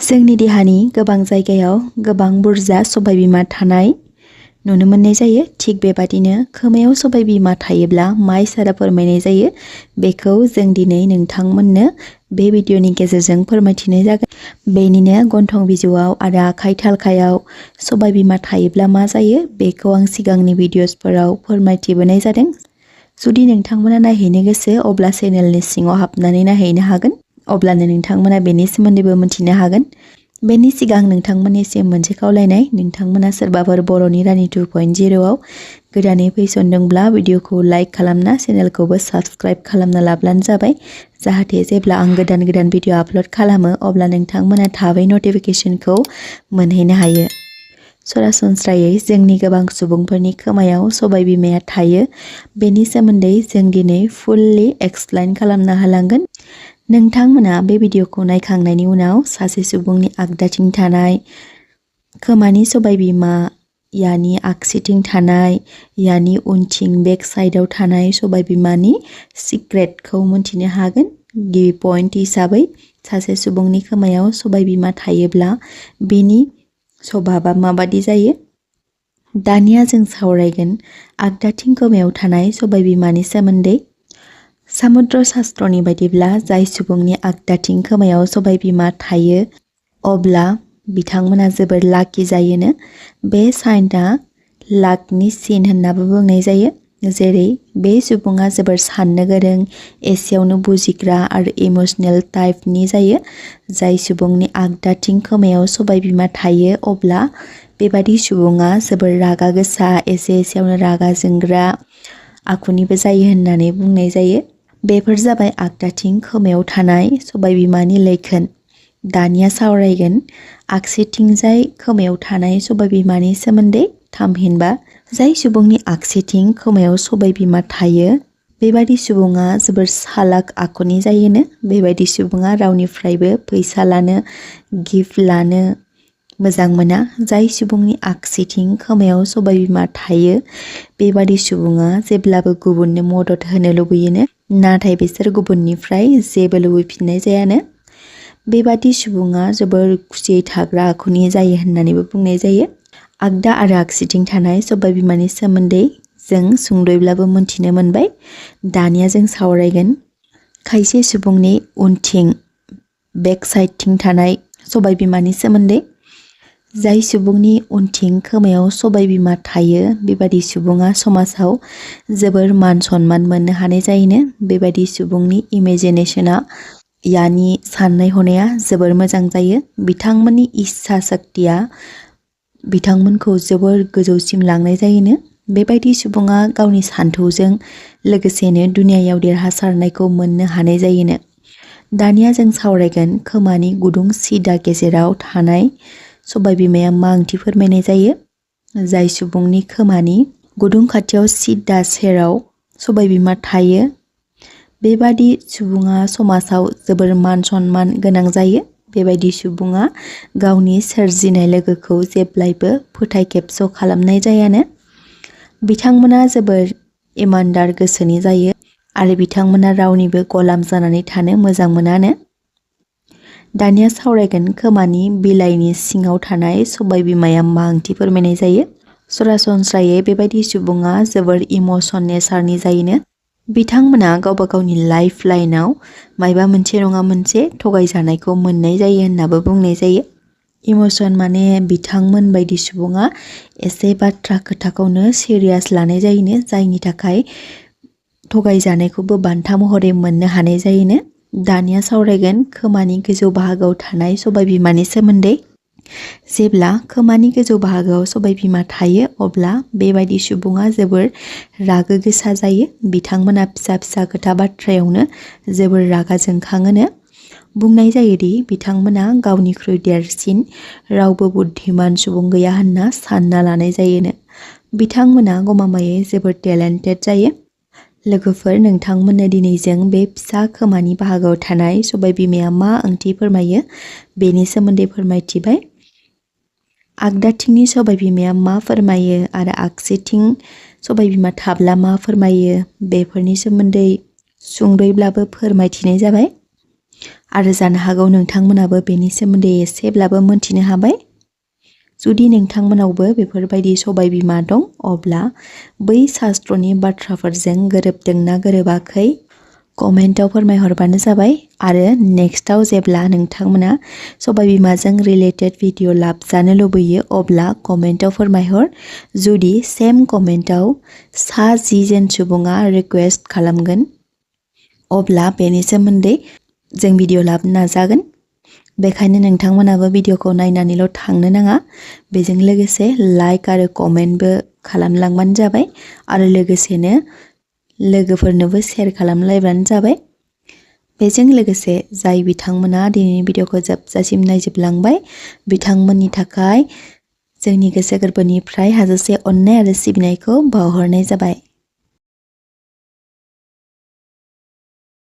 जोंनि देहानि गोबां जायगायाव गोबां बुरजा सबाय बिमा थानाय नुनो मोननाय जायो। थिग बेबादिनो खोमायाव सबाय बिमा थायोब्ला मा इसारा फोरमायनाय जायो बेखौ जों दिनै नोंथांमोननो बे भिडिअनि गेजेरजों फोरमायथिनाय जागोन। बेनिनो गन्थं बिजौआव आरो आखाइ थालखायाव सबाय बिमा थायोब्ला मा जायो बेखौ आं सिगांनि भिडिअसफोराव फोरमायथिबोनाय जादों। जुदि नोंथांमोना नायहैनो गोसो अब्ला चेनेलनि सिङाव हाबनानै नायहैनो हागोन। अब्लानो नोंथांमोना बेनि सोमोन्दैबो मिथिनो हागोन। बेनि सिगां नोंथांमोननिसिम मोनसे खावलायनाय, नोंथांमोना सोरबाफोर बर'नि रानि 2.0 गोदानै फैसनदोंब्ला भिडिअखौ लाइक खालामना चेनेलखौबो साबस्क्राइब खालामना लाब्लानो जाबाय। जाहाथे जेब्ला आं गोदान भिडिअ आपल'ड खालामो अब्ला नोंथांमोना थाबै नटिफिकेसनखौ मोनहैनो हायो। सरासनस्रायै जोंनि गोबां सुबुंफोरनि खोमायाव सबाय बिमाया थायो। बेनि सोमोन्दै जों दिनै फुल्लि एक्सप्लेइन खालामना होलांगोन। नोंथांमोना बे भिडिअखौ नायखांनायनि उनाव सासे सुबुंनि आगदाथिं थानाय खोमानि सबाय बिमा, यानि आगसिथिं थानाय, यानि उनथिं बेक साइडआव थानाय सबाय बिमानि सिक्रेटखौ मोनथिनो हागोन। गिबि पइन्ट हिसाबै सासे सुबुंनि खोमायाव सबाय बिमा थायोब्ला बेनि स्वभाबा माबादि जायो। दानिया जों सावरायगोन आगदाथिं खोमायाव थानाय सबाय बिमानि सोमोन्दै। समुद्र शास्त्रनि बायदिब्ला जाय सुबुंनि आगदाथिं खोमायाव सबाय बिमा थायो अब्ला बिथांमोना जोबोर लाकि जायोनो। बे साइनआ लाकनि सिन होननाबो बुंनाय जायो। जेरै बे सुबुङा जोबोर साननो गोरों, एसेयावनो बुजिग्रा आरो इमोसनेल टाइपनि जायो। जाय सुबुंनि आगदाथिं खोमायाव सबाय बिमा थायो अब्ला बेबादि सुबुङा जोबोर रागा गोसा, एसेयावनो रागा जोंग्रा आखुनिबो जायो होननानै बुंनाय जायो। बेफोर जाबाय आगदाथिं खोमायाव थानाय सबाय बिमानि लैखोन। दानिया सावरायगोन आगसिथिंजाय खोमायाव थानाय सबाय बिमानि सोमोन्दै। थामहिनबा जाय सुबुंनि आगसिथिं खोमायाव सबाय बिमा थायो बेबादि सुबुङा जोबोर सालाक आखुनि जायोनो। बेबायदि सुबुङा रावनिफ्रायबो फैसा लानो, गिफ्ट लानो मोजां मोना। जाय सुबुंनि आगसिथिं खोमायाव सबाय बिमा थायो बेबादि सुबुङा जेब्लाबो गुबुननो मदद होनो लुबैयोनो। नाथाय बिसोर गुबुननिफ्राय जेबो लुबैफिननाय जायानो। बेबादि सुबुङा जोबोर खुसियै थाग्रा आखुनि जायो होननानैबो बुंनाय जायो। आगदा आरो आगसिथिं थानाय सबाय बिमानि सोमोन्दै जों सुंद'यैब्लाबो मोनथिनो मोनबाय। दानिया जों सावरायगोन खायसे सुबुंनि उनथिं बेक साइडथिं थानाय सबाय बिमानि सोमोन्दै। जाय सुबुंनि उनथिं खोमायाव सबाय बिमा थायो बेबादि सुबुङा समाजाव जोबोर मान सनमान मोननो हानाय जायोनो। बेबादि सुबुंनि इमेजिनेसना, यानि साननाय हनाया जोबोर मोजां जायो। बिथांमोननि इस्सा शक्तिया बिथांमोनखौ जोबोर गोजौसिम लांनाय जायोनो। बेबायदि सुबुङा गावनि सान्थौजों लोगोसेनो दुनियायाव देरहासारनायखौ मोननो हानाय जायोनो। दानिया जों सावरायगोन खोमानि गुदुं सिदा गेजेराव थानाय सबाय बिमाया मा ओंथि फोरमायनाय जायो। जाय सुबुंनि खोमानि गुदुं खाथियाव सिदा सेराव सबाय बिमा थायो बेबादि सुबुङा समाजाव जोबोर मान सनमान गोनां जायो। बेबायदि सुबुङा गावनि सोरजिनाय लोगोखौ जेब्लायबो फोथायखेबस' खालामनाय जायानो। बिथांमोना जोबोर इमानदार गोसोनि जायो आरो बिथांमोना रावनिबो गलाम जानानै थानो मोजां मोनानो। दानिया सावरायगोन खोमानि बिलाइनि सिङाव थानाय सबाय बिमाया मा ओंथि फोरमायनाय जायो। सरासनस्रायै बेबायदि सुबुङा जोबोर इमोसन नेचारनि जायोनो। बिथांमोना गावबा गावनि लाइफ लाइनाव मायबा मोनसे नङा मोनसे थगायजानायखौ मोननाय जायो होननाबो बुंनाय जायो। इमोसन माने बिथांमोन बायदि सुबुङा एसे बाथ्रा खोथाखौनो सिरियास लानाय जायोनो। जायनि थाखाय थगायजानायखौबो बान्था महरै मोननो हानाय जायोनो। दानिया सावरायगोन खोमानि गोजौ बाहागोआव थानाय सबाय बिमानि सोमोन्दै। जेब्ला खोमानि गोजौ बाहागोआव सबाय बिमा थायो अब्ला बेबायदि सुबुङा जोबोर रागो गोसा जायो। बिथांमोना फिसा फिसा खोथा बाथ्रायावनो जोबोर रागा जोंखाङोनो। बुंनाय जायोदि बिथांमोना गावनिख्रुइ देरसिन रावबो बुद्धिमान सुबुं गैया होनना सानना लानाय जायोनो। बिथांमोना गमामायै जोबोर टेलेन्टेड जायो। लोगोफोर, नोंथांमोननो दिनै जों बे फिसा खोमानि बाहागोआव थानाय सबाय बिमाया मा ओंथि फोरमायो बेनि सोमोन्दै फोरमायथिबाय। आगदाथिंनि सबाय बिमाया मा फोरमायो आरो आगसिथिं सबाय बिमा थाब्ला मा फोरमायो बेफोरनि सोमोन्दै सुंद'यैब्लाबो फोरमायथिनाय जाबाय। आरो जानो हागौ नोंथांमोनाबो बेनि सोमोन्दै एसेब्लाबो मोनथिनो हाबाय। जुदि नोंथांमोनावबो बेफोरबायदि सबाय बिमा दं अब्ला बै शास्त्रनि बाथ्राफोरजों गोरोबदोंना गोरोबाखै कमेन्टआव फोरमायहरबानो जाबाय। आरो नेक्स्टआव जेब्ला नोंथांमोना सबाय बिमाजों रिलेटेड भिडिअ लाबजानो लुबैयो अब्ला कमेन्टआव फोरमायहर। जुदि सेम कमेन्टआव सा 10 जन सुबुङा रिक्वेस्ट खालामगोन अब्ला बेनि सोमोन्दै जों भिडिअ लाबोनो नाजागोन। बेखायनो नोंथांमोनाबो भिडिअखौ नायनानैल' थांनो नाङा, बेजों लोगोसे लाइक आरो कमेन्टबो खालामलांबानो जाबाय आरो लोगोसेनो लोगोफोरनोबो शेयार खालामलायबानो जाबाय। बेजों लोगोसे जाय बिथांमोना दिनैनि भिडिअखौ जोबजासिम नायजोबलांबाय बिथांमोननि थाखाय जोंनि गोसो गोरबोनिफ्राय हाजासे अननाय आरो सिबिनायखौ बावहरनाय जाबाय।